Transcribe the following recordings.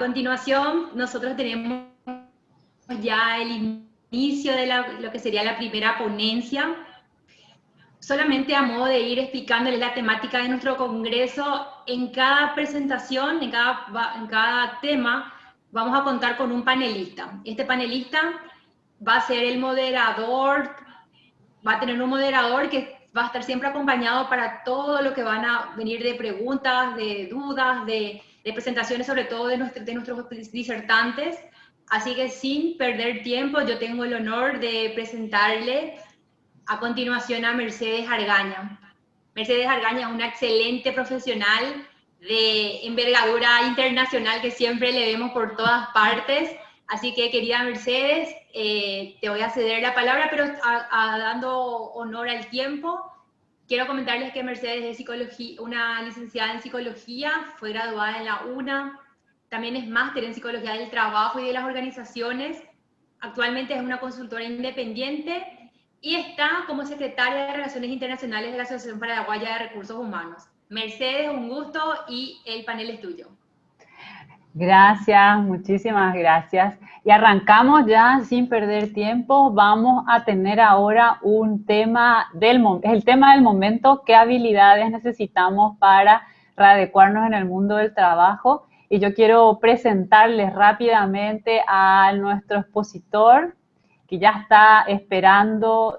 continuación, nosotros tenemos ya el inicio de lo que sería la primera ponencia. Solamente a modo de ir explicándoles la temática de nuestro congreso, en cada presentación, en cada tema, vamos a contar con un panelista. Este panelista va a ser el moderador, va a tener un moderador que va a estar siempre acompañado para todo lo que van a venir de preguntas, de dudas, de presentaciones, sobre todo de nuestros disertantes. Así que sin perder tiempo, yo tengo el honor de presentarle a continuación a Mercedes Argaña. Mercedes Argaña es una excelente profesional de envergadura internacional que siempre le vemos por todas partes. Así que, querida Mercedes, te voy a ceder la palabra, pero dando honor al tiempo, quiero comentarles que Mercedes es una licenciada en psicología, fue graduada en la UNA, también es máster en psicología del trabajo y de las organizaciones. Actualmente es una consultora independiente y está como secretaria de Relaciones Internacionales de la Asociación Paraguaya de Recursos Humanos. Mercedes, un gusto y el panel es tuyo. Gracias, muchísimas gracias. Y arrancamos ya sin perder tiempo. Vamos a tener ahora un tema el tema del momento, qué habilidades necesitamos para readecuarnos en el mundo del trabajo. Y yo quiero presentarles rápidamente a nuestro expositor, que ya está esperando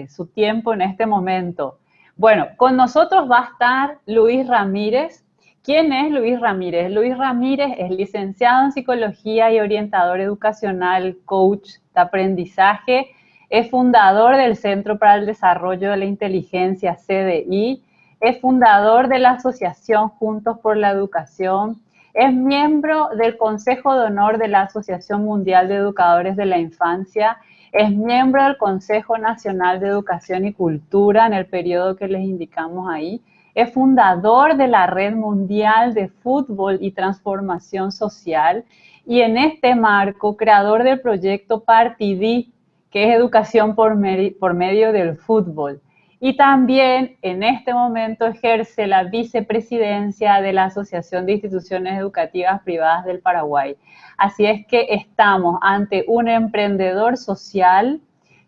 su tiempo en este momento. Bueno, con nosotros va a estar Luis Ramírez. ¿Quién es Luis Ramírez? Luis Ramírez es licenciado en Psicología y orientador educacional, coach de aprendizaje, es fundador del Centro para el Desarrollo de la Inteligencia, CDI, es fundador de la Asociación Juntos por la Educación, es miembro del Consejo de Honor de la Asociación Mundial de Educadores de la Infancia, es miembro del Consejo Nacional de Educación y Cultura en el periodo que les indicamos ahí, es fundador de la Red Mundial de Fútbol y Transformación Social y en este marco, creador del proyecto Partidí, que es educación por medio del fútbol. Y también en este momento ejerce la vicepresidencia de la Asociación de Instituciones Educativas Privadas del Paraguay. Así es que estamos ante un emprendedor social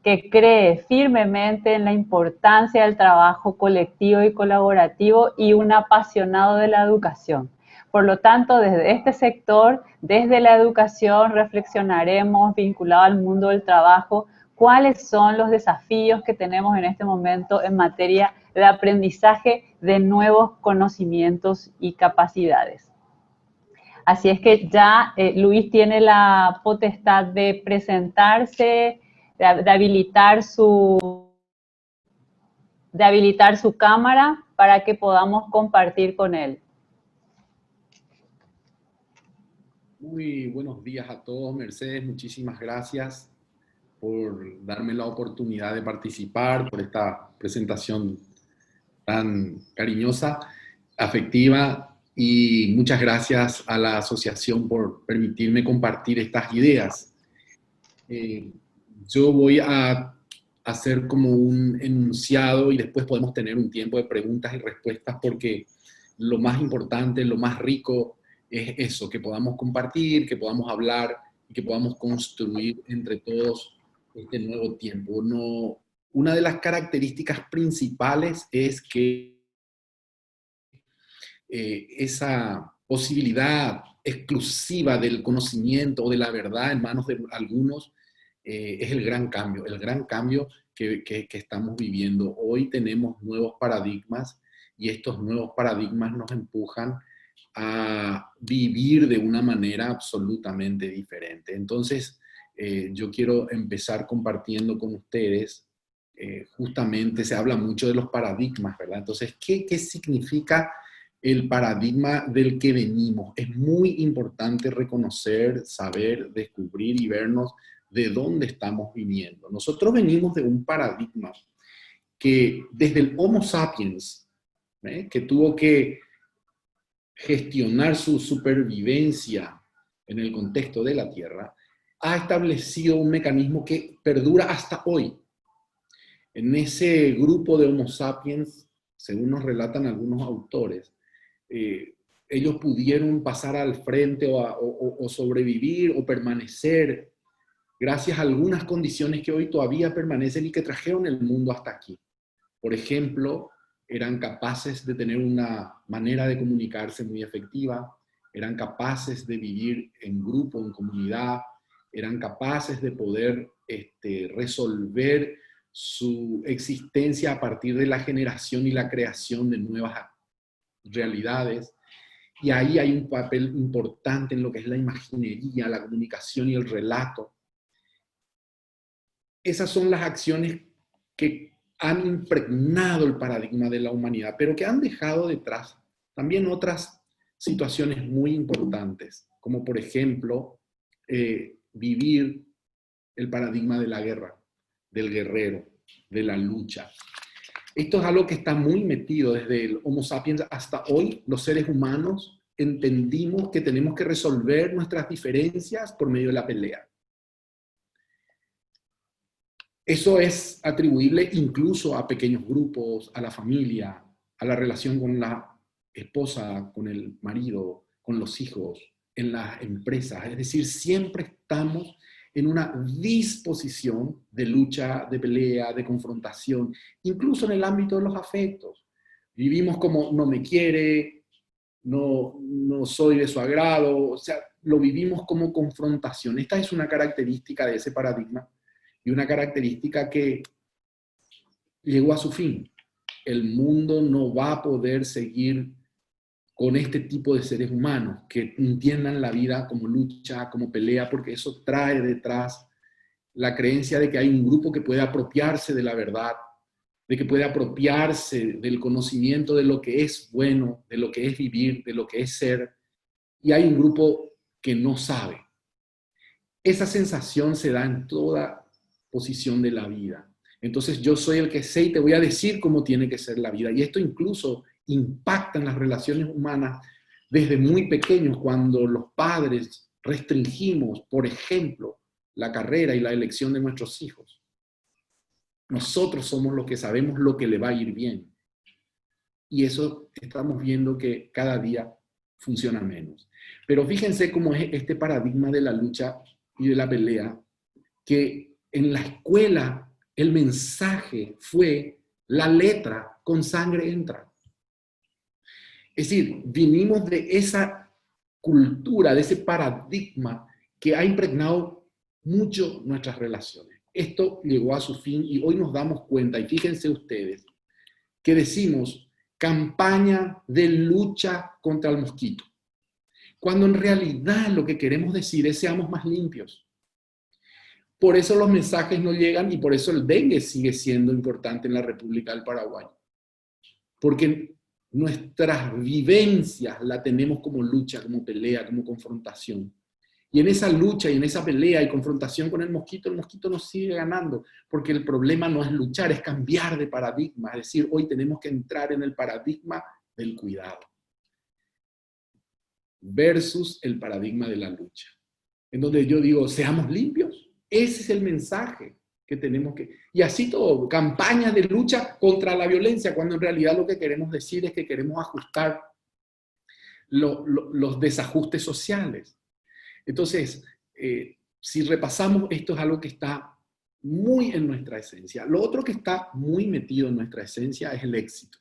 que cree firmemente en la importancia del trabajo colectivo y colaborativo y un apasionado de la educación. Por lo tanto, desde este sector, desde la educación, reflexionaremos vinculado al mundo del trabajo, cuáles son los desafíos que tenemos en este momento en materia de aprendizaje de nuevos conocimientos y capacidades. Así es que ya Luis tiene la potestad de presentarse, de habilitar su cámara para que podamos compartir con él. Muy buenos días a todos, Mercedes, muchísimas gracias por darme la oportunidad de participar, por esta presentación tan cariñosa, afectiva, y muchas gracias a la asociación por permitirme compartir estas ideas. Yo voy a hacer como un enunciado y después podemos tener un tiempo de preguntas y respuestas, porque lo más importante, lo más rico es eso, que podamos compartir, que podamos hablar y que podamos construir entre todos este nuevo tiempo. Una de las características principales es que esa posibilidad exclusiva del conocimiento o de la verdad en manos de algunos es el gran cambio que estamos viviendo. Hoy tenemos nuevos paradigmas y estos nuevos paradigmas nos empujan a vivir de una manera absolutamente diferente. Entonces, yo quiero empezar compartiendo con ustedes, justamente se habla mucho de los paradigmas, ¿verdad? Entonces, ¿qué significa el paradigma del que venimos? Es muy importante reconocer, saber, descubrir y vernos de dónde estamos viniendo. Nosotros venimos de un paradigma que desde el Homo sapiens, que tuvo que gestionar su supervivencia en el contexto de la Tierra, ha establecido un mecanismo que perdura hasta hoy. En ese grupo de Homo sapiens, según nos relatan algunos autores, ellos pudieron pasar al frente o sobrevivir o permanecer gracias a algunas condiciones que hoy todavía permanecen y que trajeron el mundo hasta aquí. Por ejemplo, eran capaces de tener una manera de comunicarse muy efectiva, eran capaces de vivir en grupo, en comunidad, eran capaces de poder resolver su existencia a partir de la generación y la creación de nuevas realidades. Y ahí hay un papel importante en lo que es la imaginería, la comunicación y el relato. Esas son las acciones que han impregnado el paradigma de la humanidad, pero que han dejado detrás también otras situaciones muy importantes, como por ejemplo, vivir el paradigma de la guerra, del guerrero, de la lucha. Esto es algo que está muy metido desde el Homo sapiens hasta hoy. Los seres humanos entendimos que tenemos que resolver nuestras diferencias por medio de la pelea. Eso es atribuible incluso a pequeños grupos, a la familia, a la relación con la esposa, con el marido, con los hijos, en las empresas. Es decir, siempre estamos en una disposición de lucha, de pelea, de confrontación, incluso en el ámbito de los afectos. Vivimos como no me quiere, no soy de su agrado, o sea, lo vivimos como confrontación. Esta es una característica de ese paradigma y una característica que llegó a su fin. El mundo no va a poder seguir con este tipo de seres humanos que entiendan la vida como lucha, como pelea, porque eso trae detrás la creencia de que hay un grupo que puede apropiarse de la verdad, de que puede apropiarse del conocimiento de lo que es bueno, de lo que es vivir, de lo que es ser, y hay un grupo que no sabe. Esa sensación se da en toda posición de la vida. Entonces yo soy el que sé y te voy a decir cómo tiene que ser la vida. Y esto incluso impacta en las relaciones humanas desde muy pequeños, cuando los padres restringimos, por ejemplo, la carrera y la elección de nuestros hijos. Nosotros somos los que sabemos lo que le va a ir bien. Y eso estamos viendo que cada día funciona menos. Pero fíjense cómo es este paradigma de la lucha y de la pelea, que en la escuela el mensaje fue la letra con sangre entra. Es decir, vinimos de esa cultura, de ese paradigma que ha impregnado mucho nuestras relaciones. Esto llegó a su fin y hoy nos damos cuenta, y fíjense ustedes, que decimos campaña de lucha contra el mosquito, cuando en realidad lo que queremos decir es seamos más limpios. Por eso los mensajes no llegan y por eso el dengue sigue siendo importante en la República del Paraguay. Porque nuestras vivencias la tenemos como lucha, como pelea, como confrontación. Y en esa lucha y en esa pelea y confrontación con el mosquito nos sigue ganando, porque el problema no es luchar, es cambiar de paradigma. Es decir, hoy tenemos que entrar en el paradigma del cuidado versus el paradigma de la lucha. En donde yo digo, seamos limpios. Ese es el mensaje que tenemos que... Y así todo, campañas de lucha contra la violencia, cuando en realidad lo que queremos decir es que queremos ajustar los desajustes sociales. Entonces, si repasamos, esto es algo que está muy en nuestra esencia. Lo otro que está muy metido en nuestra esencia es el éxito.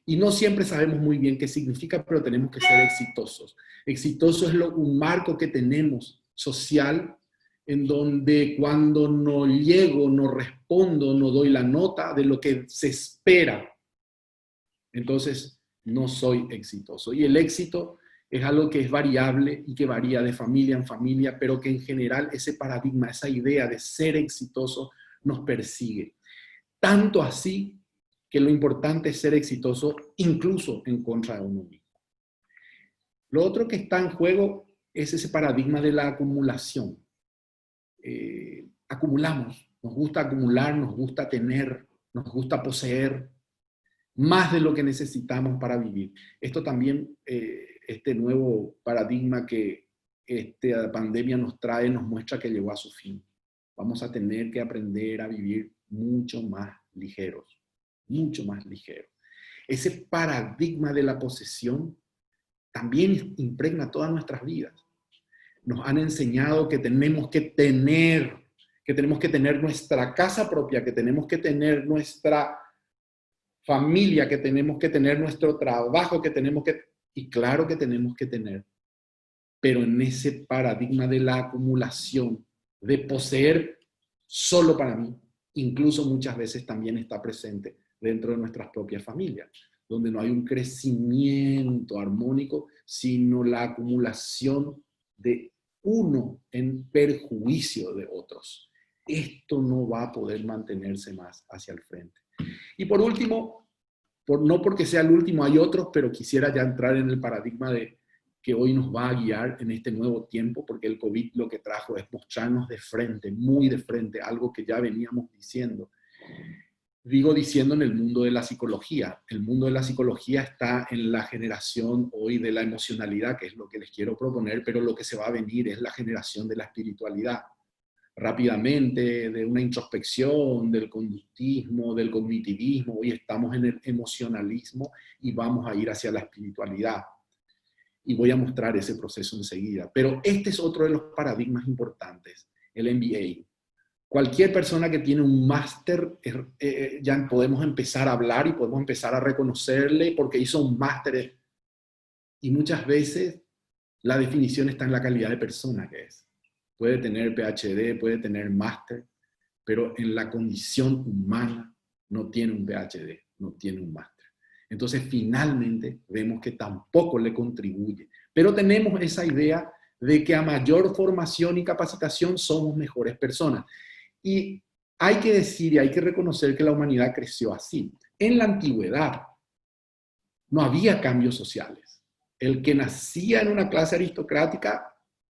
Y no siempre sabemos muy bien qué significa, pero tenemos que ser exitosos. Exitoso es un marco que tenemos social, en donde cuando no llego, no respondo, no doy la nota de lo que se espera, entonces no soy exitoso. Y el éxito es algo que es variable y que varía de familia en familia, pero que en general ese paradigma, esa idea de ser exitoso nos persigue. Tanto así que lo importante es ser exitoso incluso en contra de uno mismo. Lo otro que está en juego es ese paradigma de la acumulación. Acumulamos, nos gusta acumular, nos gusta tener, nos gusta poseer más de lo que necesitamos para vivir. Esto también, este nuevo paradigma que esta pandemia nos trae, nos muestra que llegó a su fin. Vamos a tener que aprender a vivir mucho más ligeros, mucho más ligeros. Ese paradigma de la posesión también impregna todas nuestras vidas. Nos han enseñado que tenemos que tener nuestra casa propia, que tenemos que tener nuestra familia, que tenemos que tener nuestro trabajo, y claro que tenemos que tener, pero en ese paradigma de la acumulación, de poseer solo para mí, incluso muchas veces también está presente dentro de nuestras propias familias, donde no hay un crecimiento armónico, sino la acumulación de uno en perjuicio de otros. Esto no va a poder mantenerse más hacia el frente. Y por último, no porque sea el último, hay otros, pero quisiera ya entrar en el paradigma de que hoy nos va a guiar en este nuevo tiempo, porque el COVID lo que trajo es mostrarnos de frente, muy de frente, algo que ya veníamos diciendo. Digo diciendo en el mundo de la psicología. El mundo de la psicología está en la generación hoy de la emocionalidad, que es lo que les quiero proponer, pero lo que se va a venir es la generación de la espiritualidad. Rápidamente, de una introspección, del conductismo, del cognitivismo, hoy estamos en el emocionalismo y vamos a ir hacia la espiritualidad. Y voy a mostrar ese proceso enseguida. Pero este es otro de los paradigmas importantes, el MBA. Cualquier persona que tiene un máster, ya podemos empezar a hablar y podemos empezar a reconocerle porque hizo un máster. Y muchas veces la definición está en la calidad de persona que es. Puede tener PhD, puede tener máster, pero en la condición humana no tiene un PhD, no tiene un máster. Entonces, finalmente, vemos que tampoco le contribuye. Pero tenemos esa idea de que a mayor formación y capacitación somos mejores personas. Y hay que decir y hay que reconocer que la humanidad creció así. En la antigüedad no había cambios sociales. El que nacía en una clase aristocrática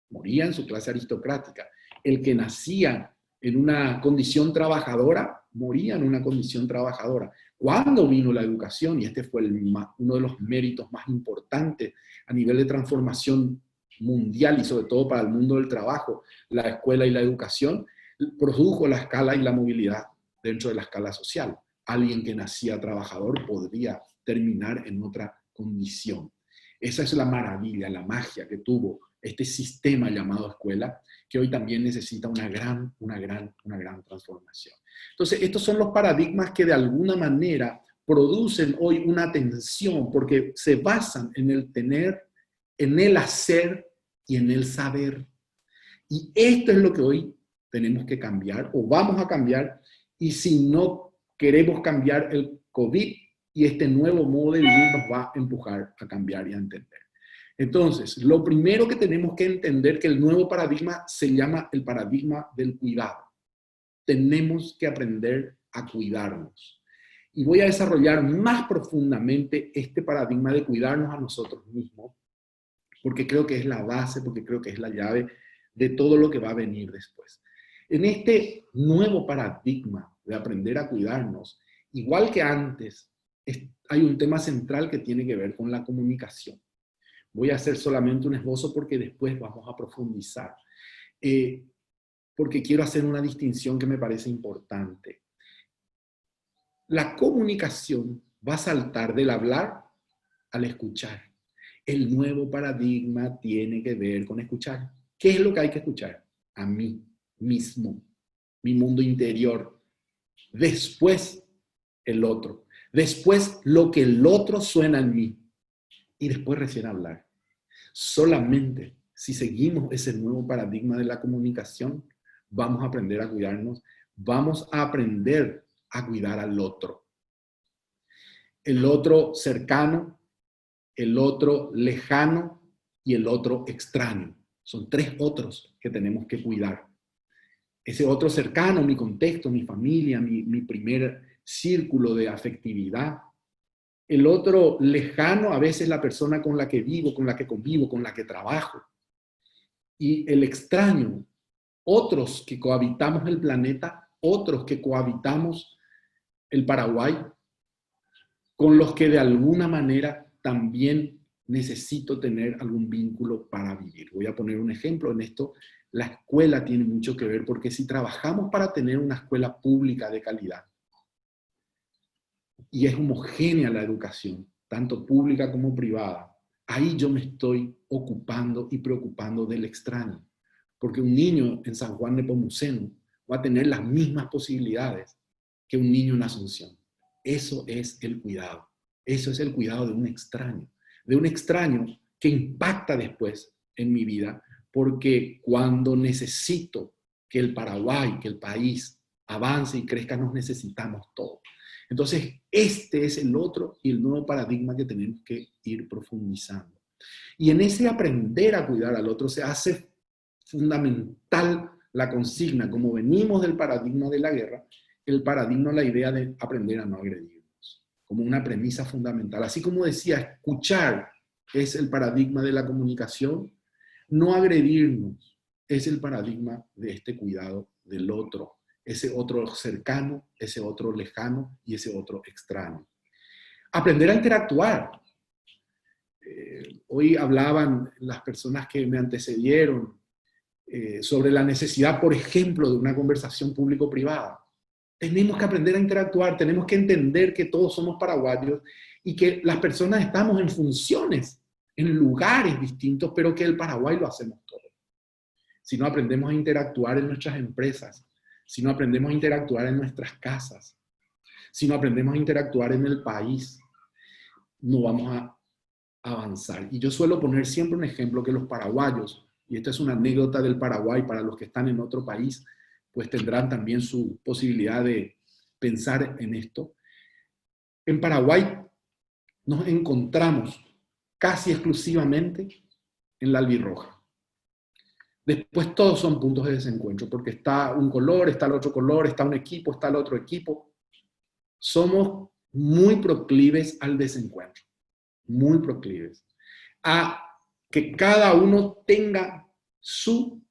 moría en su clase aristocrática. El que nacía en una condición trabajadora moría en una condición trabajadora. ¿Cuándo vino la educación? Y este fue uno de los méritos más importantes a nivel de transformación mundial y sobre todo para el mundo del trabajo, la escuela y la educación, produjo la escala y la movilidad dentro de la escala social. Alguien que nacía trabajador podría terminar en otra condición. Esa es la maravilla, la magia que tuvo este sistema llamado escuela, que hoy también necesita una gran transformación. Entonces, estos son los paradigmas que de alguna manera producen hoy una tensión, porque se basan en el tener, en el hacer y en el saber. Y esto es lo que hoy tenemos que cambiar, o vamos a cambiar, y si no queremos cambiar, el COVID y este nuevo modo de vivir nos va a empujar a cambiar y a entender. Entonces, lo primero que tenemos que entender que el nuevo paradigma se llama el paradigma del cuidado. Tenemos que aprender a cuidarnos. Y voy a desarrollar más profundamente este paradigma de cuidarnos a nosotros mismos, porque creo que es la base, porque creo que es la llave de todo lo que va a venir después. En este nuevo paradigma de aprender a cuidarnos, igual que antes, hay un tema central que tiene que ver con la comunicación. Voy a hacer solamente un esbozo porque después vamos a profundizar. Porque quiero hacer una distinción que me parece importante. La comunicación va a saltar del hablar al escuchar. El nuevo paradigma tiene que ver con escuchar. ¿Qué es lo que hay que escuchar? A mí mismo, mi mundo interior. Después, el otro. Después, lo que el otro suena en mí. Y después recién hablar. Solamente si seguimos ese nuevo paradigma de la comunicación, vamos a aprender a cuidarnos, vamos a aprender a cuidar al otro. El otro cercano, el otro lejano y el otro extraño. Son tres otros que tenemos que cuidar. Ese otro cercano, mi contexto, mi familia, mi primer círculo de afectividad. El otro lejano, a veces la persona con la que vivo, con la que convivo, con la que trabajo. Y el extraño, otros que cohabitamos el planeta, otros que cohabitamos el Paraguay, con los que de alguna manera también necesito tener algún vínculo para vivir. Voy a poner un ejemplo en esto. La escuela tiene mucho que ver, porque si trabajamos para tener una escuela pública de calidad, y es homogénea la educación, tanto pública como privada, ahí yo me estoy ocupando y preocupando del extraño. Porque un niño en San Juan Nepomuceno va a tener las mismas posibilidades que un niño en Asunción. Eso es el cuidado. Eso es el cuidado de un extraño. De un extraño que impacta después en mi vida, porque cuando necesito que el Paraguay, que el país avance y crezca, nos necesitamos todos. Entonces, este es el otro y el nuevo paradigma que tenemos que ir profundizando. Y en ese aprender a cuidar al otro se hace fundamental la consigna, como venimos del paradigma de la guerra, el paradigma, la idea de aprender a no agredirnos, como una premisa fundamental. Así como decía, escuchar es el paradigma de la comunicación, no agredirnos es el paradigma de este cuidado del otro, ese otro cercano, ese otro lejano y ese otro extraño. Aprender a interactuar. Hoy hablaban las personas que me antecedieron sobre la necesidad, por ejemplo, de una conversación público-privada. Tenemos que aprender a interactuar, tenemos que entender que todos somos paraguayos y que las personas estamos en funciones, en lugares distintos, pero que el Paraguay lo hacemos todo. Si no aprendemos a interactuar en nuestras empresas, si no aprendemos a interactuar en nuestras casas, si no aprendemos a interactuar en el país, no vamos a avanzar. Y yo suelo poner siempre un ejemplo que los paraguayos, y esta es una anécdota del Paraguay para los que están en otro país, pues tendrán también su posibilidad de pensar en esto. En Paraguay nos encontramos casi exclusivamente en la albirroja. Después todos son puntos de desencuentro, porque está un color, está el otro color, está un equipo, está el otro equipo. Somos muy proclives al desencuentro, muy proclives a que cada uno tenga su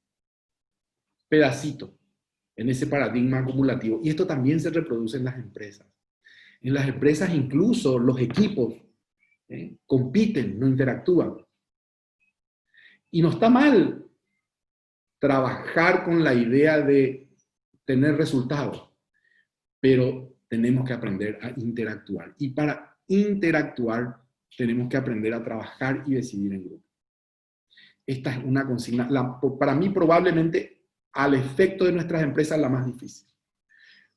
pedacito en ese paradigma acumulativo. Y esto también se reproduce en las empresas. En las empresas incluso los equipos compiten, no interactúan. Y no está mal trabajar con la idea de tener resultados, pero tenemos que aprender a interactuar. Y para interactuar tenemos que aprender a trabajar y decidir en grupo. Esta es una consigna, para mí probablemente al efecto de nuestras empresas la más difícil.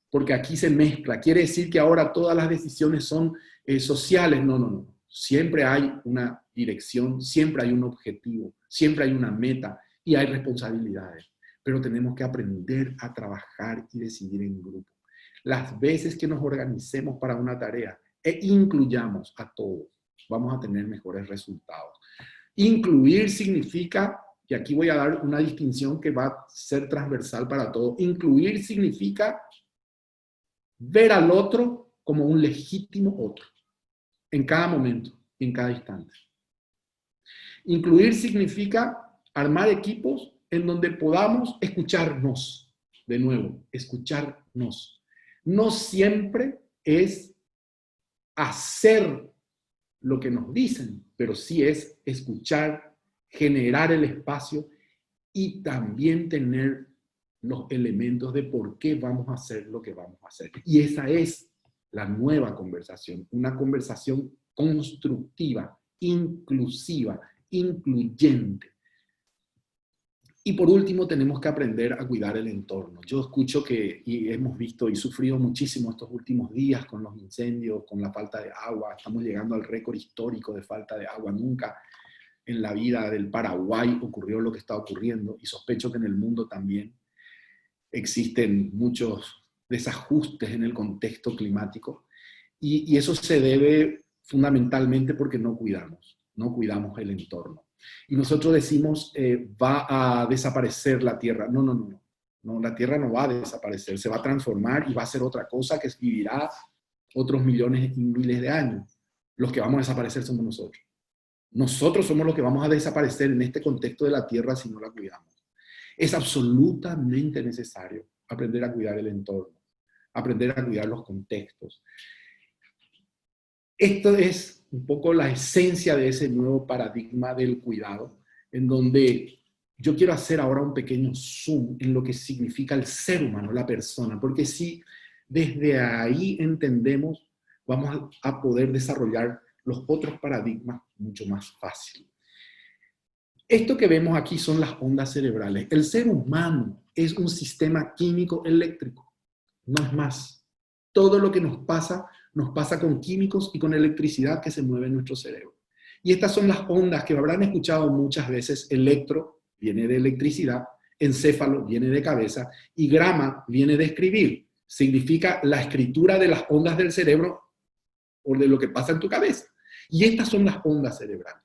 Porque aquí se mezcla. Quiere decir que ahora todas las decisiones son sociales. No, no, no. Siempre hay una dirección, siempre hay un objetivo, siempre hay una meta y hay responsabilidades. Pero tenemos que aprender a trabajar y decidir en grupo. Las veces que nos organicemos para una tarea e incluyamos a todos, vamos a tener mejores resultados. Incluir significa, y aquí voy a dar una distinción que va a ser transversal para todos, incluir significa ver al otro como un legítimo otro, en cada momento, en cada instante. Incluir significa armar equipos en donde podamos escucharnos, de nuevo, escucharnos. No siempre es hacer lo que nos dicen, pero sí es escuchar, generar el espacio y también tener los elementos de por qué vamos a hacer lo que vamos a hacer. Y esa es la nueva conversación, una conversación constructiva, inclusiva, incluyente. Y por último, tenemos que aprender a cuidar el entorno. Yo escucho que, y hemos visto y sufrido muchísimo estos últimos días con los incendios, con la falta de agua. Estamos llegando al récord histórico de falta de agua. Nunca en la vida del Paraguay ocurrió lo que está ocurriendo, y sospecho que en el mundo también existen muchos desajustes en el contexto climático. Y eso se debe fundamentalmente porque no cuidamos el entorno. Y nosotros decimos, va a desaparecer la Tierra. No, no, no, no, la Tierra no va a desaparecer, se va a transformar y va a ser otra cosa que vivirá otros millones y miles de años. Los que vamos a desaparecer somos nosotros. Nosotros somos los que vamos a desaparecer en este contexto de la Tierra si no la cuidamos. Es absolutamente necesario aprender a cuidar el entorno, aprender a cuidar los contextos. Esto es un poco la esencia de ese nuevo paradigma del cuidado, en donde yo quiero hacer ahora un pequeño zoom en lo que significa el ser humano, la persona, porque si desde ahí entendemos, vamos a poder desarrollar los otros paradigmas mucho más fácil. Esto que vemos aquí son las ondas cerebrales. El ser humano es un sistema químico eléctrico, no es más. Todo lo que nos pasa con químicos y con electricidad que se mueve en nuestro cerebro. Y estas son las ondas que habrán escuchado muchas veces. Electro viene de electricidad, encéfalo viene de cabeza y grama viene de escribir. Significa la escritura de las ondas del cerebro o de lo que pasa en tu cabeza. Y estas son las ondas cerebrales.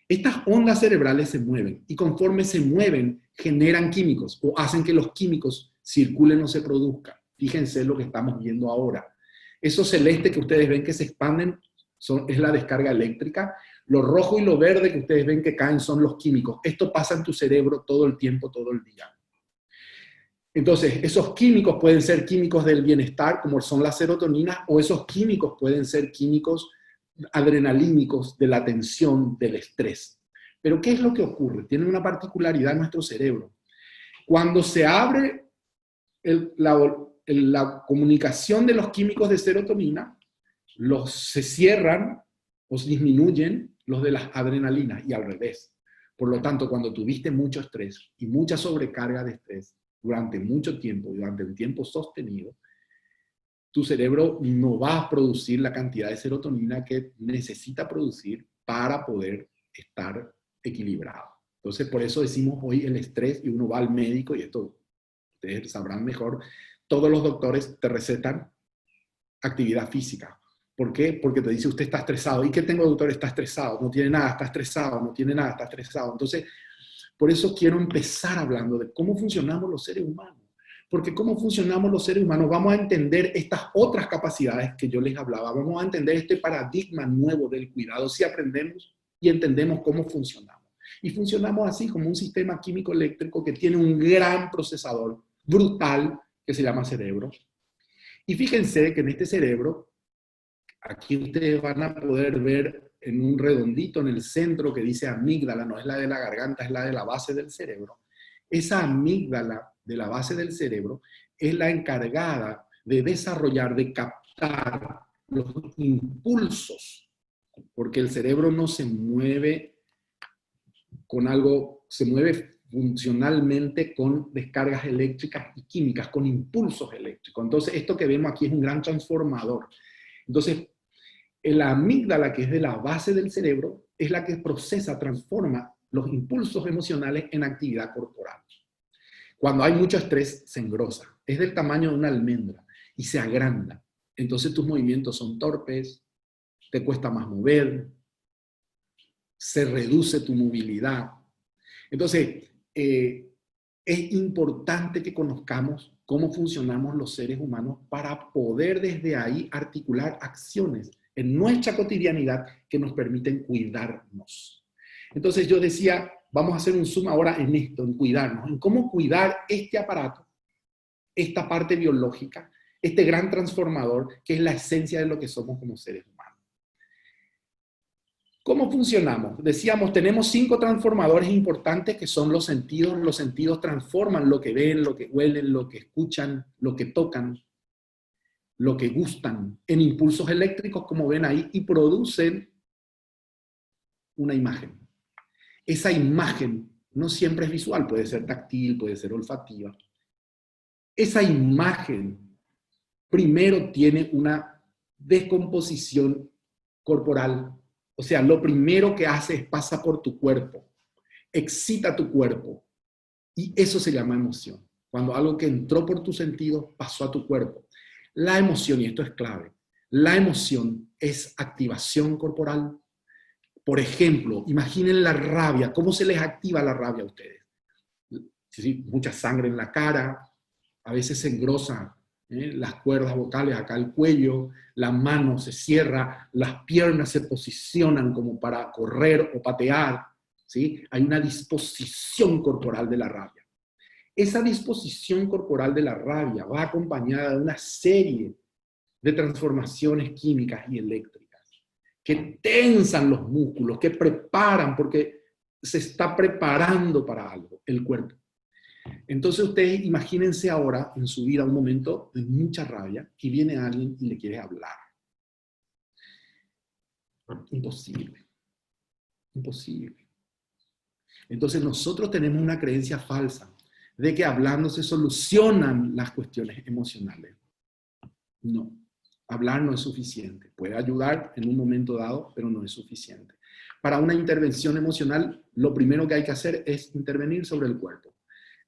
Estas ondas cerebrales se mueven y conforme se mueven generan químicos o hacen que los químicos circulen o se produzcan. Fíjense lo que estamos viendo ahora. Esos celestes que ustedes ven que se expanden es la descarga eléctrica. Lo rojo y lo verde que ustedes ven que caen son los químicos. Esto pasa en tu cerebro todo el tiempo, todo el día. Entonces, esos químicos pueden ser químicos del bienestar, como son las serotoninas, o esos químicos pueden ser químicos adrenalínicos de la tensión, del estrés. Pero ¿qué es lo que ocurre? Tiene una particularidad en nuestro cerebro. Cuando se abre la comunicación de los químicos de serotonina, se cierran o se disminuyen los de las adrenalinas y al revés. Por lo tanto, cuando tuviste mucho estrés y mucha sobrecarga de estrés durante mucho tiempo, durante un tiempo sostenido, tu cerebro no va a producir la cantidad de serotonina que necesita producir para poder estar equilibrado. Entonces, por eso decimos hoy el estrés, y uno va al médico, y esto ustedes sabrán mejor, todos los doctores te recetan actividad física. ¿Por qué? Porque te dice, usted está estresado. ¿Y qué tengo, doctor? Está estresado. No tiene nada, está estresado. No tiene nada, está estresado. Entonces, por eso quiero empezar hablando de cómo funcionamos los seres humanos. Porque cómo funcionamos los seres humanos, vamos a entender estas otras capacidades que yo les hablaba. Vamos a entender este paradigma nuevo del cuidado si aprendemos y entendemos cómo funcionamos. Y funcionamos así, como un sistema químico eléctrico que tiene un gran procesador brutal que se llama cerebro. Y fíjense que en este cerebro, aquí ustedes van a poder ver en un redondito en el centro que dice amígdala, no es la de la garganta, es la de la base del cerebro. Esa amígdala de la base del cerebro es la encargada de desarrollar, de captar los impulsos, porque el cerebro no se mueve con algo, se mueve funcionalmente con descargas eléctricas y químicas, con impulsos eléctricos. Entonces, esto que vemos aquí es un gran transformador. Entonces, la amígdala, que es de la base del cerebro, es la que procesa, transforma los impulsos emocionales en actividad corporal. Cuando hay mucho estrés, se engrosa. Es del tamaño de una almendra y se agranda. Entonces tus movimientos son torpes, te cuesta más mover, se reduce tu movilidad. Entonces, es importante que conozcamos cómo funcionamos los seres humanos para poder desde ahí articular acciones en nuestra cotidianidad que nos permiten cuidarnos. Entonces yo decía, vamos a hacer un zoom ahora en esto, en cuidarnos, en cómo cuidar este aparato, esta parte biológica, este gran transformador que es la esencia de lo que somos como seres humanos. ¿Cómo funcionamos? Decíamos, tenemos 5 transformadores importantes que son los sentidos. Los sentidos transforman lo que ven, lo que huelen, lo que escuchan, lo que tocan, lo que gustan en impulsos eléctricos, como ven ahí, y producen una imagen. Esa imagen no siempre es visual, puede ser táctil, puede ser olfativa. Esa imagen primero tiene una descomposición corporal. O sea, lo primero que hace es pasa por tu cuerpo, excita tu cuerpo, y eso se llama emoción. Cuando algo que entró por tus sentidos pasó a tu cuerpo. La emoción, y esto es clave, la emoción es activación corporal. Por ejemplo, imaginen la rabia. ¿Cómo se les activa la rabia a ustedes? Sí, mucha sangre en la cara, a veces se engrosan las cuerdas vocales, acá el cuello, la mano se cierra, las piernas se posicionan como para correr o patear, ¿sí? Hay una disposición corporal de la rabia. Esa disposición corporal de la rabia va acompañada de una serie de transformaciones químicas y eléctricas que tensan los músculos, que preparan, porque se está preparando para algo, el cuerpo. Entonces ustedes imagínense ahora en su vida un momento de mucha rabia y viene alguien y le quiere hablar. Imposible. Imposible. Entonces nosotros tenemos una creencia falsa de que hablando se solucionan las cuestiones emocionales. No, hablar no es suficiente. Puede ayudar en un momento dado, pero no es suficiente. Para una intervención emocional, lo primero que hay que hacer es intervenir sobre el cuerpo.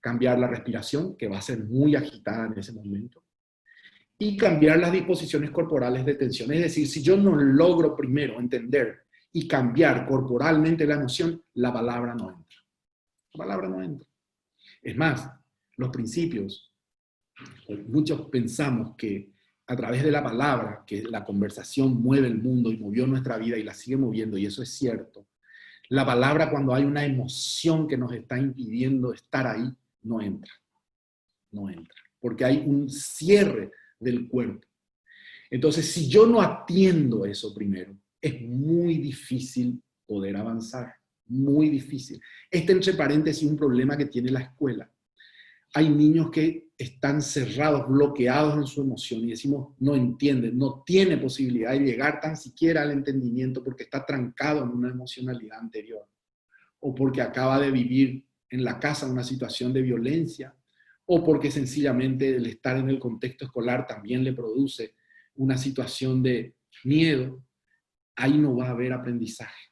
Cambiar la respiración, que va a ser muy agitada en ese momento, y cambiar las disposiciones corporales de tensión. Es decir, si yo no logro primero entender y cambiar corporalmente la emoción, la palabra no entra. La palabra no entra. Es más, los principios, muchos pensamos que a través de la palabra, que la conversación mueve el mundo y movió nuestra vida y la sigue moviendo, y eso es cierto. La palabra, cuando hay una emoción que nos está impidiendo estar ahí, no entra. No entra. Porque hay un cierre del cuerpo. Entonces, si yo no atiendo eso primero, es muy difícil poder avanzar. Muy difícil. Entre paréntesis, un problema que tiene la escuela. Hay niños que están cerrados, bloqueados en su emoción y decimos, no entiende, no tiene posibilidad de llegar tan siquiera al entendimiento porque está trancado en una emocionalidad anterior o porque acaba de vivir en la casa una situación de violencia o porque sencillamente el estar en el contexto escolar también le produce una situación de miedo. Ahí no va a haber aprendizaje.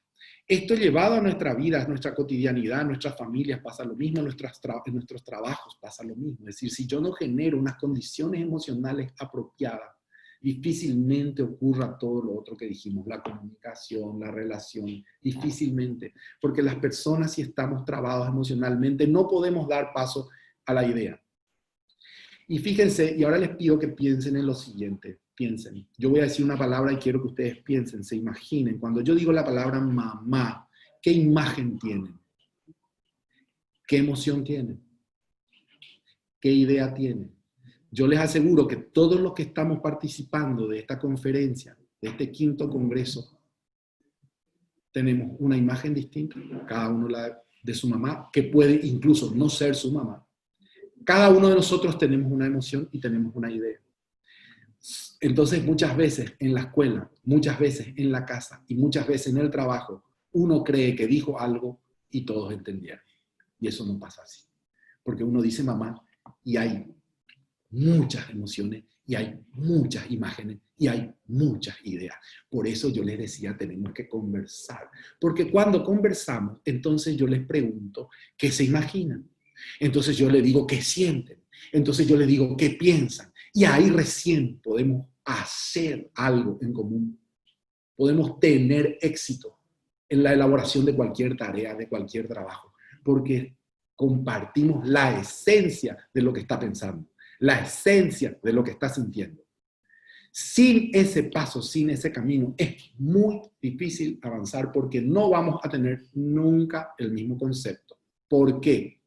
Esto llevado a nuestra vida, a nuestra cotidianidad, a nuestras familias pasa lo mismo, en nuestros trabajos pasa lo mismo. Es decir, si yo no genero unas condiciones emocionales apropiadas, difícilmente ocurra todo lo otro que dijimos, la comunicación, la relación, difícilmente. Porque las personas, si estamos trabados emocionalmente, no podemos dar paso a la idea. Y fíjense, y ahora les pido que piensen en lo siguiente. Piensen. Yo voy a decir una palabra y quiero que ustedes piensen, se imaginen. Cuando yo digo la palabra mamá, ¿qué imagen tienen? ¿Qué emoción tienen? ¿Qué idea tienen? Yo les aseguro que todos los que estamos participando de esta conferencia, de este 5º congreso, tenemos una imagen distinta, cada uno la de su mamá, que puede incluso no ser su mamá. Cada uno de nosotros tenemos una emoción y tenemos una idea. Entonces, muchas veces en la escuela, muchas veces en la casa y muchas veces en el trabajo, uno cree que dijo algo y todos entendieron. Y eso no pasa así. Porque uno dice mamá y hay muchas emociones y hay muchas imágenes y hay muchas ideas. Por eso yo les decía, tenemos que conversar. Porque cuando conversamos, entonces yo les pregunto qué se imaginan. Entonces yo les digo qué sienten. Entonces yo les digo qué piensan. Y ahí recién podemos hacer algo en común. Podemos tener éxito en la elaboración de cualquier tarea, de cualquier trabajo. Porque compartimos la esencia de lo que está pensando. La esencia de lo que está sintiendo. Sin ese paso, sin ese camino, es muy difícil avanzar porque no vamos a tener nunca el mismo concepto. ¿Por qué?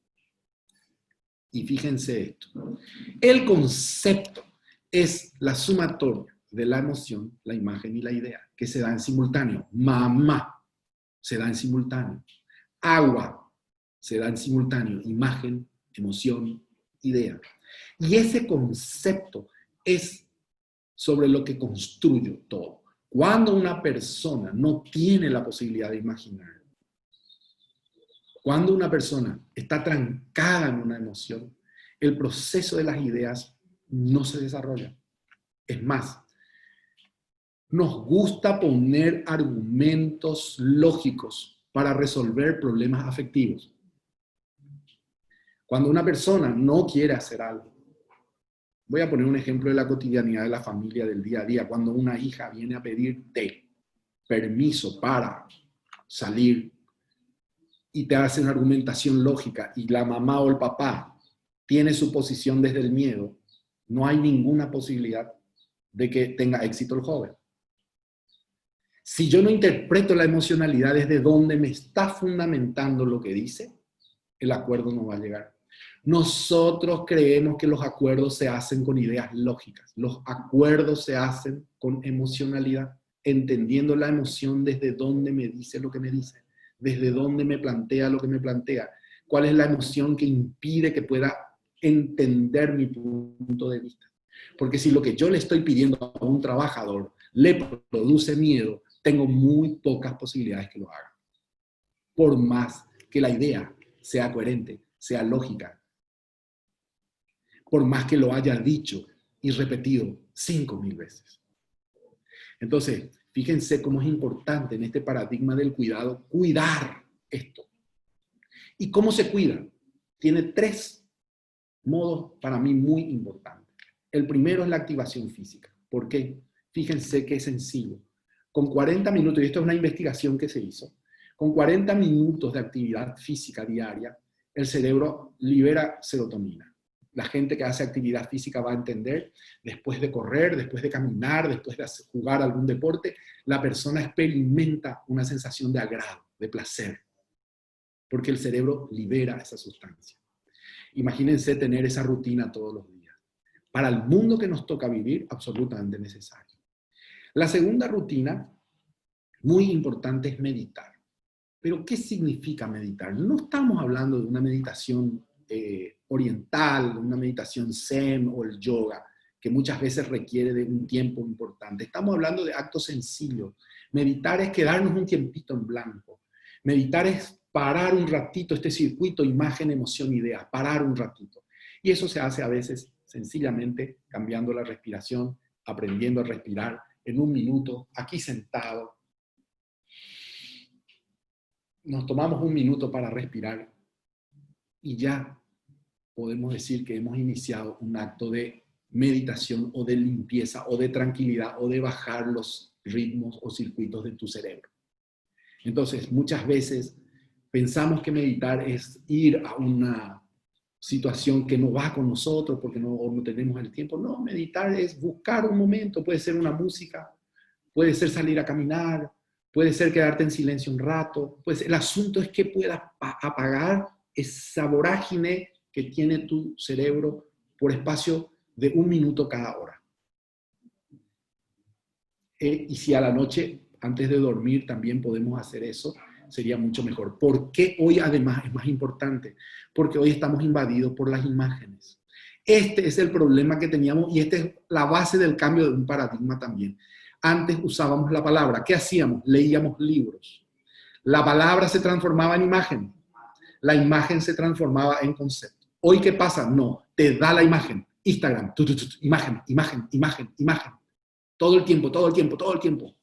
Y fíjense esto. El concepto es la sumatoria de la emoción, la imagen y la idea, que se da en simultáneo. Mamá se da en simultáneo. Agua se da en simultáneo. Imagen, emoción, idea. Y ese concepto es sobre lo que construyo todo. Cuando una persona no tiene la posibilidad de imaginar, cuando una persona está trancada en una emoción, el proceso de las ideas no se desarrolla. Es más, nos gusta poner argumentos lógicos para resolver problemas afectivos. Cuando una persona no quiere hacer algo, voy a poner un ejemplo de la cotidianidad de la familia del día a día. Cuando una hija viene a pedirte permiso para salir y te hace una argumentación lógica y la mamá o el papá tiene su posición desde el miedo, no hay ninguna posibilidad de que tenga éxito el joven. Si yo no interpreto la emocionalidad desde donde me está fundamentando lo que dice, el acuerdo no va a llegar. Nosotros creemos que los acuerdos se hacen con ideas lógicas. Los acuerdos se hacen con emocionalidad, entendiendo la emoción desde donde me dice lo que me dice, desde donde me plantea lo que me plantea, cuál es la emoción que impide que pueda entender mi punto de vista. Porque si lo que yo le estoy pidiendo a un trabajador le produce miedo, tengo muy pocas posibilidades que lo haga. Por más que la idea sea coherente, sea lógica, por más que lo haya dicho y repetido 5000 veces. Entonces, fíjense cómo es importante en este paradigma del cuidado, cuidar esto. ¿Y cómo se cuida? Tiene 3 modos para mí muy importantes. El primero es la activación física. ¿Por qué? Fíjense qué sencillo. Con 40 minutos, y esto es una investigación que se hizo, con 40 minutos de actividad física diaria, el cerebro libera serotonina. La gente que hace actividad física va a entender, después de correr, después de caminar, después de jugar algún deporte, la persona experimenta una sensación de agrado, de placer, porque el cerebro libera esa sustancia. Imagínense tener esa rutina todos los días. Para el mundo que nos toca vivir, absolutamente necesario. La segunda rutina, muy importante, es meditar. Pero, ¿qué significa meditar? No estamos hablando de una meditación oriental, de una meditación zen o el yoga, que muchas veces requiere de un tiempo importante. Estamos hablando de actos sencillos. Meditar es quedarnos un tiempito en blanco. Meditar es parar un ratito este circuito imagen, emoción, idea, parar un ratito. Y eso se hace a veces sencillamente cambiando la respiración, aprendiendo a respirar en un minuto, aquí sentado. Nos tomamos un minuto para respirar y ya podemos decir que hemos iniciado un acto de meditación o de limpieza o de tranquilidad o de bajar los ritmos o circuitos de tu cerebro. Entonces, muchas veces pensamos que meditar es ir a una situación que no va con nosotros porque no tenemos el tiempo. No, meditar es buscar un momento. Puede ser una música, puede ser salir a caminar, puede ser quedarte en silencio un rato. Pues el asunto es que puedas apagar esa vorágine que tiene tu cerebro por espacio de 1 minuto cada hora. Y si a la noche, antes de dormir, también podemos hacer eso, sería mucho mejor. ¿Por qué hoy además es más importante? Porque hoy estamos invadidos por las imágenes. Este es el problema que teníamos y esta es la base del cambio de un paradigma también. Antes usábamos la palabra. ¿Qué hacíamos? Leíamos libros. La palabra se transformaba en imagen. La imagen se transformaba en concepto. Hoy, ¿qué pasa? No, te da la imagen. Instagram, imagen, imagen, imagen, imagen. Todo el tiempo, todo el tiempo, todo el tiempo.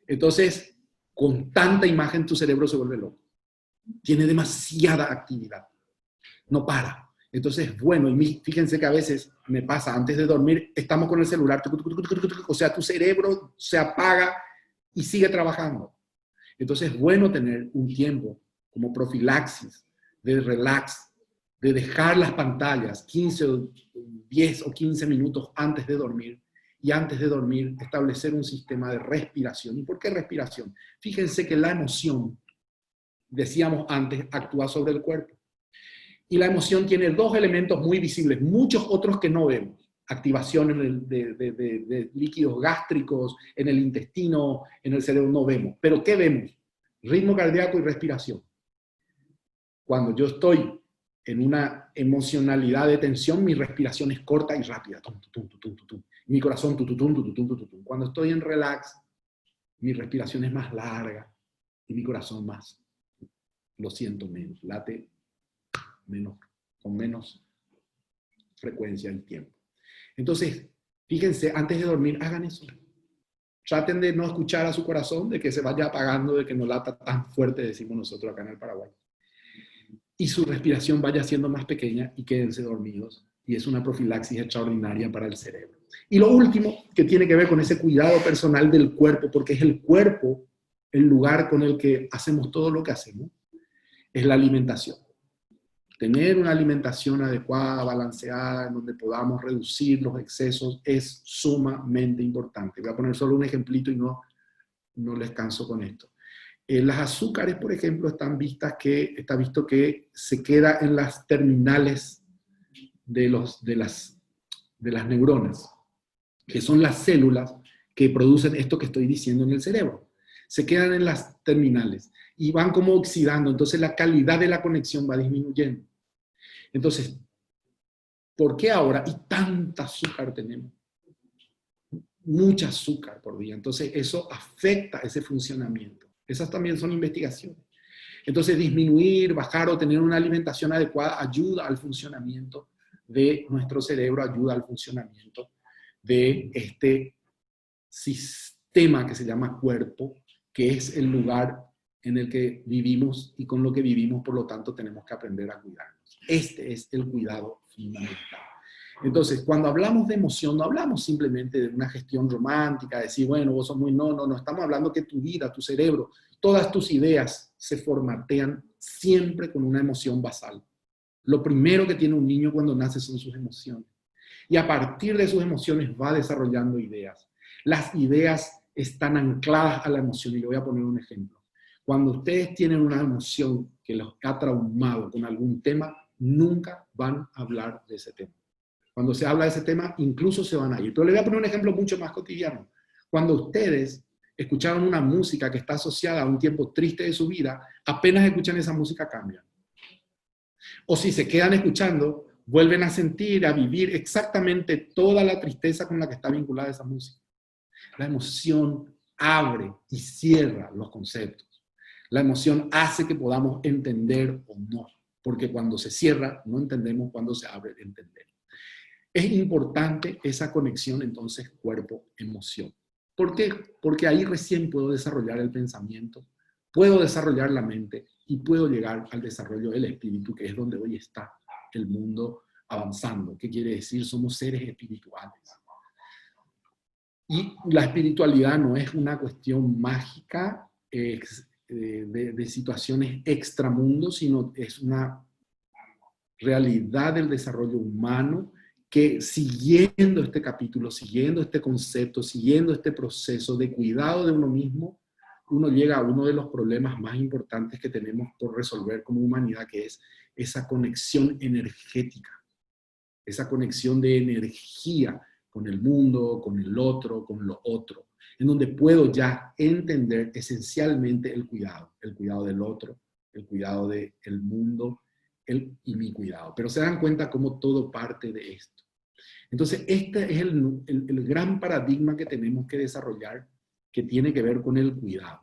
Entonces, con tanta imagen tu cerebro se vuelve loco. Tiene demasiada actividad. No para. Entonces, bueno, y fíjense que a veces me pasa, antes de dormir, estamos con el celular, o sea, tu cerebro se apaga y sigue trabajando. Entonces, es bueno tener un tiempo como profilaxis, de relax, de dejar las pantallas 15 o 10 o 15 minutos antes de dormir, y antes de dormir establecer un sistema de respiración. ¿Y por qué respiración? Fíjense que la emoción, decíamos antes, actúa sobre el cuerpo. Y la emoción tiene 2 elementos muy visibles, muchos otros que no vemos. Activación de líquidos gástricos, en el intestino, en el cerebro, no vemos. ¿Pero qué vemos? Ritmo cardíaco y respiración. Cuando yo estoy en una emocionalidad de tensión, mi respiración es corta y rápida. Tum, tum, tum, tum, tum, tum. Mi corazón, tum, tum, tum, tum, tum, tum, tum. Cuando estoy en relax, mi respiración es más larga y mi corazón más, lo siento menos, late menos, con menos frecuencia y tiempo. Entonces, fíjense, antes de dormir, hagan eso. Traten de no escuchar a su corazón, de que se vaya apagando, de que no lata tan fuerte, decimos nosotros acá en el Paraguay. Y su respiración vaya siendo más pequeña y quédense dormidos. Y es una profilaxis extraordinaria para el cerebro. Y lo último, que tiene que ver con ese cuidado personal del cuerpo, porque es el cuerpo el lugar con el que hacemos todo lo que hacemos, es la alimentación. Tener una alimentación adecuada, balanceada, en donde podamos reducir los excesos, es sumamente importante. Voy a poner solo un ejemplito y no les canso con esto. Las azúcares, por ejemplo, está visto que se queda en las terminales de las neuronas, que son las células que producen esto que estoy diciendo en el cerebro. Se quedan en las terminales y van como oxidando, entonces la calidad de la conexión va disminuyendo. Entonces, ¿por qué ahora y tanta azúcar tenemos? mucha azúcar por día. Entonces eso afecta ese funcionamiento. Esas también son investigaciones. Entonces disminuir, bajar o tener una alimentación adecuada ayuda al funcionamiento de nuestro cerebro, ayuda al funcionamiento de este sistema que se llama cuerpo, que es el lugar en el que vivimos y con lo que vivimos, por lo tanto tenemos que aprender a cuidarnos. Este es el cuidado fundamental. Entonces, cuando hablamos de emoción, no hablamos simplemente de una gestión romántica, de decir, bueno, vos sos muy... No, estamos hablando que tu vida, tu cerebro, todas tus ideas se formatean siempre con una emoción basal. Lo primero que tiene un niño cuando nace son sus emociones. Y a partir de sus emociones va desarrollando ideas. Las ideas están ancladas a la emoción. Y le voy a poner un ejemplo. Cuando ustedes tienen una emoción que los ha traumado con algún tema, nunca van a hablar de ese tema. Cuando se habla de ese tema, incluso se van a ir. Pero le voy a poner un ejemplo mucho más cotidiano. Cuando ustedes escucharon una música que está asociada a un tiempo triste de su vida, apenas escuchan esa música cambian. O si se quedan escuchando, vuelven a sentir, a vivir exactamente toda la tristeza con la que está vinculada esa música. La emoción abre y cierra los conceptos. La emoción hace que podamos entender o no, porque cuando se cierra no entendemos, cuando se abre entendemos. Es importante esa conexión entonces cuerpo-emoción. ¿Por qué? Porque ahí recién puedo desarrollar el pensamiento, puedo desarrollar la mente y puedo llegar al desarrollo del espíritu, que es donde hoy está el mundo avanzando. ¿Qué quiere decir? Somos seres espirituales. Y la espiritualidad no es una cuestión mágica de situaciones extramundo, sino es una realidad del desarrollo humano que, siguiendo este capítulo, siguiendo este concepto, siguiendo este proceso de cuidado de uno mismo, uno llega a uno de los problemas más importantes que tenemos por resolver como humanidad, que es esa conexión energética, esa conexión de energía con el mundo, con el otro, con lo otro, en donde puedo ya entender esencialmente el cuidado del otro, el cuidado del mundo y mi cuidado. Pero se dan cuenta cómo todo parte de esto. Entonces, este es el gran paradigma que tenemos que desarrollar, que tiene que ver con el cuidado.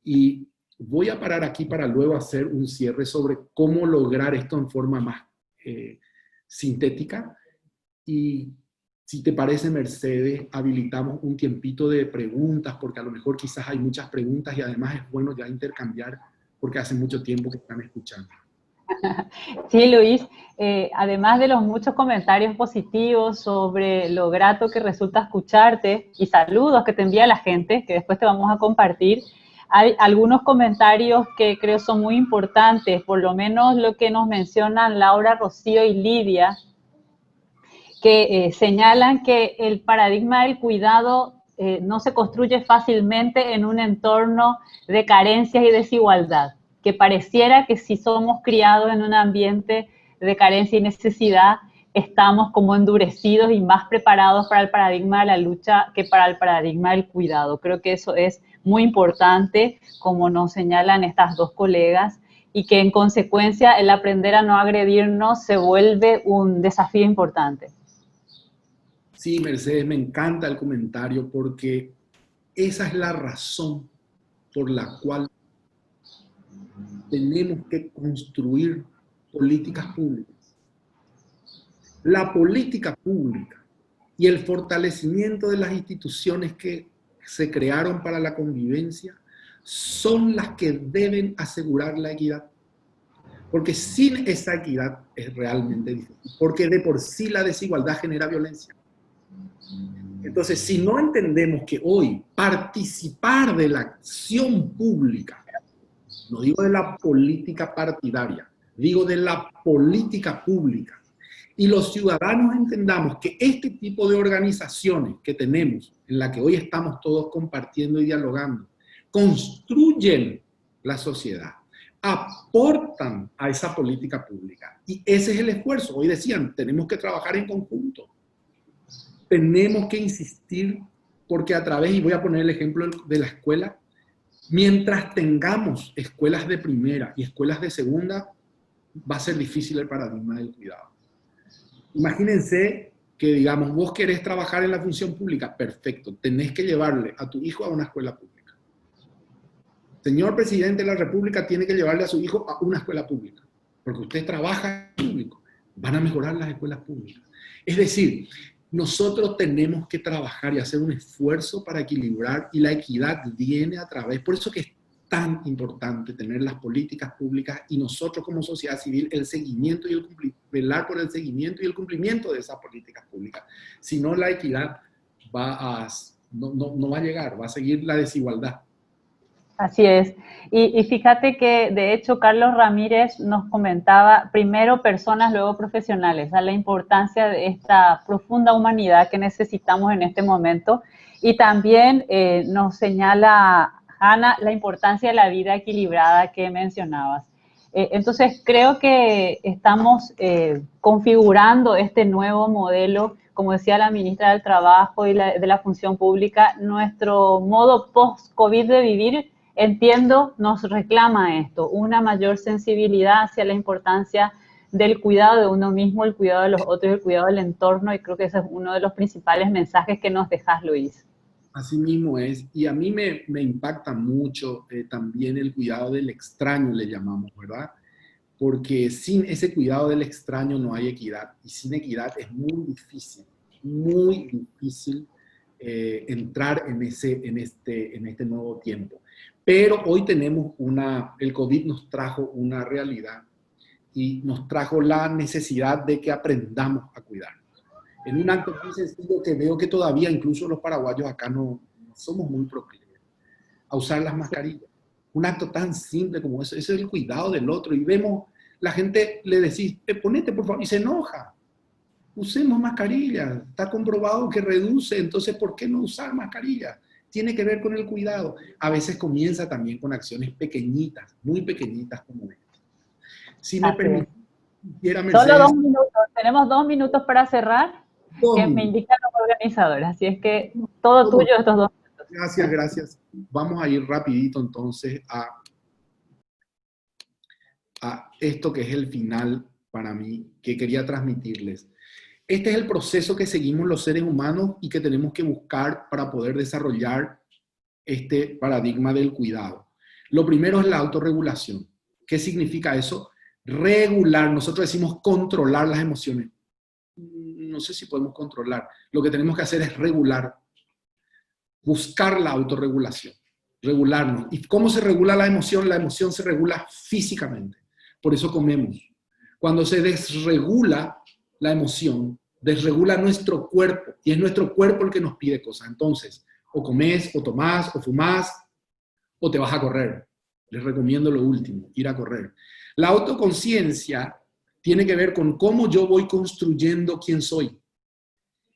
Y voy a parar aquí para luego hacer un cierre sobre cómo lograr esto en forma más sintética. Y si te parece, Mercedes, habilitamos un tiempito de preguntas, porque a lo mejor quizás hay muchas preguntas y además es bueno ya intercambiar, porque hace mucho tiempo que están escuchando. Sí, Luis, además de los muchos comentarios positivos sobre lo grato que resulta escucharte y saludos que te envía la gente, que después te vamos a compartir, hay algunos comentarios que creo son muy importantes, por lo menos lo que nos mencionan Laura, Rocío y Lidia, que señalan que el paradigma del cuidado no se construye fácilmente en un entorno de carencias y desigualdad, que pareciera que si somos criados en un ambiente de carencia y necesidad, estamos como endurecidos y más preparados para el paradigma de la lucha que para el paradigma del cuidado. Creo que eso es muy importante, como nos señalan estas dos colegas, y que en consecuencia el aprender a no agredirnos se vuelve un desafío importante. Sí, Mercedes, me encanta el comentario porque esa es la razón por la cual tenemos que construir políticas públicas. La política pública y el fortalecimiento de las instituciones que se crearon para la convivencia son las que deben asegurar la equidad. Porque sin esa equidad es realmente difícil. Porque de por sí la desigualdad genera violencia. Entonces, si no entendemos que hoy participar de la acción pública, no digo de la política partidaria, digo de la política pública, y los ciudadanos entendamos que este tipo de organizaciones que tenemos, en la que hoy estamos todos compartiendo y dialogando, construyen la sociedad, aportan a esa política pública. Y ese es el esfuerzo. Hoy decían, tenemos que trabajar en conjunto. Tenemos que insistir porque a través, y voy a poner el ejemplo de la escuela, mientras tengamos escuelas de primera y escuelas de segunda, va a ser difícil el paradigma del cuidado. Imagínense que digamos, vos querés trabajar en la función pública, perfecto, tenés que llevarle a tu hijo a una escuela pública. Señor presidente de la República tiene que llevarle a su hijo a una escuela pública, porque usted trabaja en público, van a mejorar las escuelas públicas. Es decir, nosotros tenemos que trabajar y hacer un esfuerzo para equilibrar, y la equidad viene a través, por eso que es tan importante tener las políticas públicas y nosotros como sociedad civil el seguimiento y velar por el seguimiento y el cumplimiento de esas políticas públicas. Si no, la equidad no va a llegar, va a seguir la desigualdad. Así es. Y fíjate que, de hecho, Carlos Ramírez nos comentaba, primero personas, luego profesionales, a la importancia de esta profunda humanidad que necesitamos en este momento. Y también nos señala, Ana, la importancia de la vida equilibrada que mencionabas. Entonces, creo que estamos configurando este nuevo modelo, como decía la ministra del Trabajo y de la Función Pública, nuestro modo post-COVID de vivir, entiendo, nos reclama esto, una mayor sensibilidad hacia la importancia del cuidado de uno mismo, el cuidado de los otros, el cuidado del entorno, y creo que ese es uno de los principales mensajes que nos dejas, Luis. Así mismo es, y a mí me impacta mucho también el cuidado del extraño, le llamamos, ¿verdad? Porque sin ese cuidado del extraño no hay equidad, y sin equidad es muy difícil entrar en este nuevo tiempo. Pero hoy tenemos el COVID nos trajo una realidad y nos trajo la necesidad de que aprendamos a cuidar. En un acto muy sencillo que veo que todavía incluso los paraguayos acá no somos muy proclives a usar las mascarillas. Un acto tan simple como eso es el cuidado del otro. Y vemos, la gente le decís, ponete por favor, y se enoja. Usemos mascarillas, está comprobado que reduce, entonces ¿por qué no usar mascarillas? Tiene que ver con el cuidado. A veces comienza también con acciones pequeñitas, muy pequeñitas como esta. Si me permitiera, Mercedes. Solo 2 minutos, tenemos 2 minutos para cerrar, que me indican los organizadores, así es que todo tuyo estos 2 minutos. Gracias. Vamos a ir rapidito entonces a esto que es el final para mí, que quería transmitirles. Este es el proceso que seguimos los seres humanos y que tenemos que buscar para poder desarrollar este paradigma del cuidado. Lo primero es la autorregulación. ¿Qué significa eso? Regular. Nosotros decimos controlar las emociones. No sé si podemos controlar. Lo que tenemos que hacer es regular. Buscar la autorregulación. Regularnos. ¿Y cómo se regula la emoción? La emoción se regula físicamente. Por eso comemos. Cuando se desregula la emoción, desregula nuestro cuerpo, y es nuestro cuerpo el que nos pide cosas. Entonces, o comes, o tomás, o fumás, o te vas a correr. Les recomiendo lo último, ir a correr. La autoconciencia tiene que ver con cómo yo voy construyendo quién soy.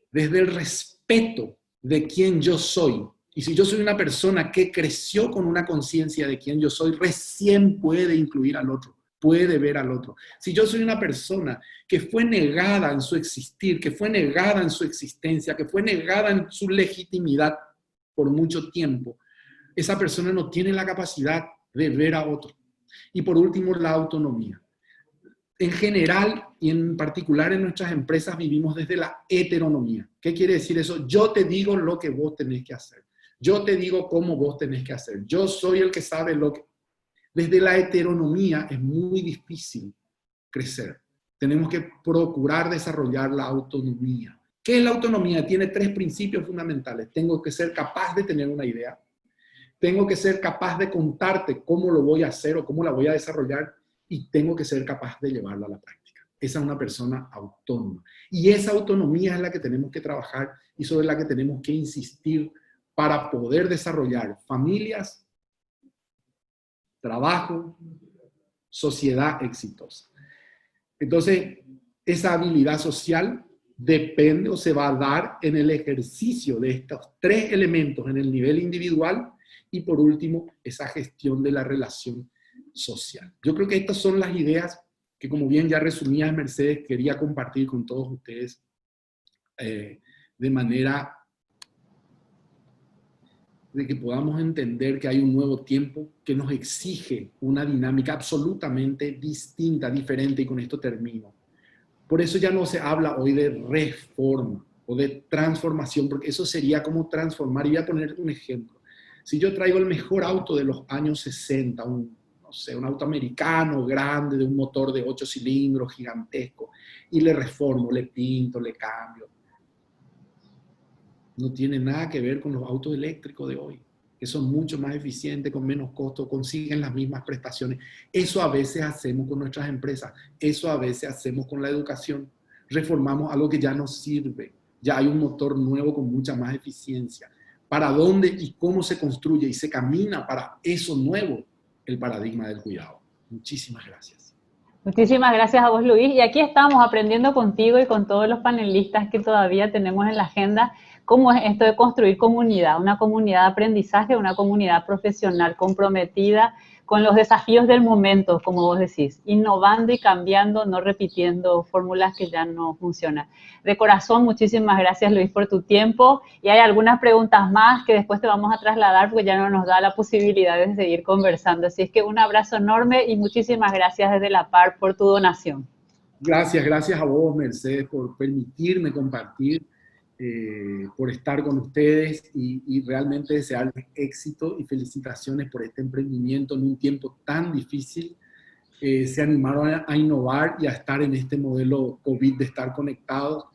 Desde el respeto de quién yo soy. Y si yo soy una persona que creció con una conciencia de quién yo soy, recién puede incluir al otro. Puede ver al otro. Si yo soy una persona que fue negada en su existir, que fue negada en su existencia, que fue negada en su legitimidad por mucho tiempo, esa persona no tiene la capacidad de ver a otro. Y por último, la autonomía. En general y en particular en nuestras empresas vivimos desde la heteronomía. ¿Qué quiere decir eso? Yo te digo lo que vos tenés que hacer. Yo te digo cómo vos tenés que hacer. Yo soy el que sabe lo que... Desde la heteronomía es muy difícil crecer. Tenemos que procurar desarrollar la autonomía. ¿Qué es la autonomía? Tiene 3 principios fundamentales. Tengo que ser capaz de tener una idea. Tengo que ser capaz de contarte cómo lo voy a hacer o cómo la voy a desarrollar. Y tengo que ser capaz de llevarla a la práctica. Esa es una persona autónoma. Y esa autonomía es la que tenemos que trabajar y sobre la que tenemos que insistir para poder desarrollar familias, trabajo, sociedad exitosa. Entonces, esa habilidad social depende o se va a dar en el ejercicio de estos 3 elementos en el nivel individual y por último, esa gestión de la relación social. Yo creo que estas son las ideas que, como bien ya resumía Mercedes, quería compartir con todos ustedes de manera de que podamos entender que hay un nuevo tiempo que nos exige una dinámica absolutamente distinta, diferente, y con esto termino. Por eso ya no se habla hoy de reforma o de transformación, porque eso sería como transformar. Y voy a poner un ejemplo. Si yo traigo el mejor auto de los años 60, no sé, un auto americano grande, de un motor de 8 cilindros, gigantesco, y le reformo, le pinto, le cambio, no tiene nada que ver con los autos eléctricos de hoy, que son mucho más eficientes, con menos costo, consiguen las mismas prestaciones. Eso a veces hacemos con nuestras empresas, eso a veces hacemos con la educación. Reformamos algo que ya no sirve, ya hay un motor nuevo con mucha más eficiencia. ¿Para dónde y cómo se construye y se camina para eso nuevo? El paradigma del cuidado. Muchísimas gracias. Muchísimas gracias a vos, Luis. Y aquí estamos aprendiendo contigo y con todos los panelistas que todavía tenemos en la agenda, cómo es esto de construir comunidad, una comunidad de aprendizaje, una comunidad profesional comprometida con los desafíos del momento, como vos decís, innovando y cambiando, no repitiendo fórmulas que ya no funcionan. De corazón, muchísimas gracias, Luis, por tu tiempo. Y hay algunas preguntas más que después te vamos a trasladar porque ya no nos da la posibilidad de seguir conversando. Así es que un abrazo enorme y muchísimas gracias desde la PAR por tu donación. Gracias a vos, Mercedes, por permitirme compartir, por estar con ustedes y realmente desearles éxito y felicitaciones por este emprendimiento en un tiempo tan difícil. Se animaron a innovar y a estar en este modelo COVID de estar conectados.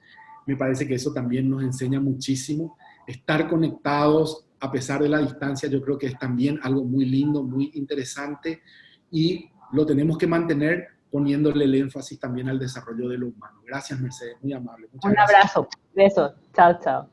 Me parece que eso también nos enseña muchísimo. Estar conectados a pesar de la distancia, yo creo que es también algo muy lindo, muy interesante, y lo tenemos que mantener poniéndole el énfasis también al desarrollo de lo humano. Gracias, Mercedes, muy amable. Un abrazo, besos, chao, chao.